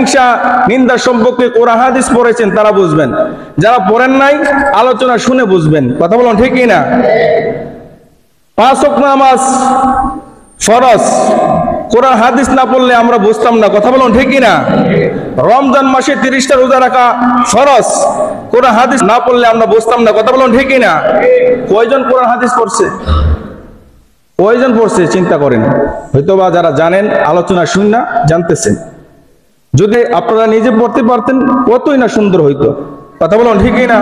হিংসা নিন্দা সম্পর্কে কোরআন হাদিস পড়েছেন তারা বুঝবেন, যারা পড়েন নাই আলোচনা শুনে বুঝবেন। কথা বলুন ঠিক কি না? 5 ওয়াক্ত নামাজ ফরজ, কোরআন হাদিস না পড়লে আমরা বুঝতাম না। কথা বলুন ঠিক কি না? রমজান মাসে 30টা রোজা রাখা ফরজ, কোরআন হাদিস না পড়লে আমরা বুঝতাম না। কথা বলুন ঠিক কি না? কয়জন কোরআন হাদিস পড়ছে? কয়জন পড়ছে চিন্তা করেন। হয়তোবা যারা জানেন আলোচনা শুন না জানতেছেন। যদি আপনারা নিজে পড়তে পারতেন কতই না সুন্দর হইতো। কথা বলুন ঠিক কি না?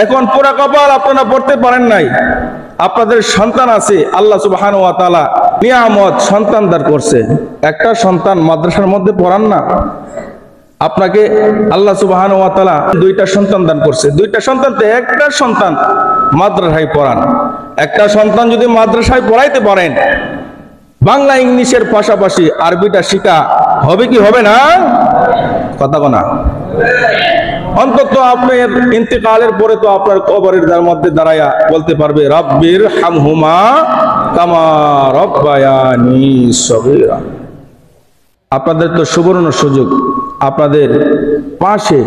এখন পুরা কপাল আপনারা পড়তে পারেন নাই, আপনাদের সন্তান আছে, আল্লাহ সুবহানাহু ওয়া তাআলা নিয়ামত সন্তান দান করছে। একটা সন্তান মাদ্রাসার মধ্যে পড়ান না, আপনাকে আল্লাহ সুবহানাহু ওয়া তাআলা 2টা সন্তান দান করছে। 2টা সন্তানতে একটা সন্তান মাদ্রাসায় পড়ান। একটা সন্তান যদি মাদ্রাসায় পড়াইতে পারেন, বাংলা ইংলিশের পাশাপাশি আরবিটা শিখা হবে কি হবে না? কথা বলা অন্তত আপনার ইন্তেকালের পরে তো আপনার কবরের মধ্যে দাঁড়ায়া বলতে পারবে রাব্বির হামহুমা কামা রাব্বায়ানি সগীরা। আপনাদের তো সুবর্ণ সুযোগ, আপনাদের পাশে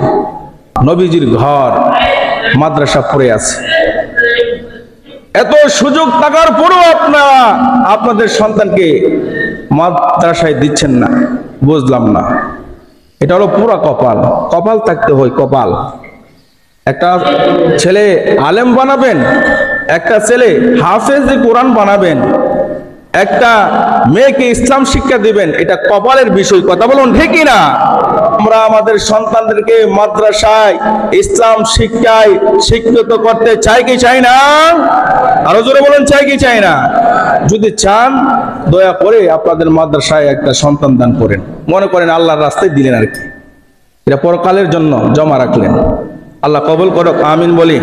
নবীজির ঘর মাদ্রাসা পড়ে আছে। এত সুযোগ থাকার পরেও আপনারা আপনাদের সন্তানকে মাদ্রাসায় দিচ্ছেন না, বুঝলাম না। এটা হলো পুরা কপাল। কপাল থাকতে হয়, কপাল। একটা ছেলে আলেম বানাবেন, একটা ছেলে হাফেজ কোরআন বানাবেন, একটা মেয়েকে ইসলাম শিক্ষা দিবেন, এটা কপালের বিষয়। কথা বলুন ঠিক কি না? আমরা আমাদের সন্তানদেরকে মাদ্রাসায় ইসলাম শিক্ষায় শিক্ষিত করতে চাই কি চাই না? আরো জোরে বলুন, চাই কি চাই না? যদি চান দয়া করে আপনাদের মাদ্রাসায় একটা সন্তান দান করেন। মনে করেন আল্লাহর রাস্তায় দিলেন আর কি, এটা পরকালের জন্য জমা রাখলেন। আল্লাহ কবুল করুক, আমিন বলি।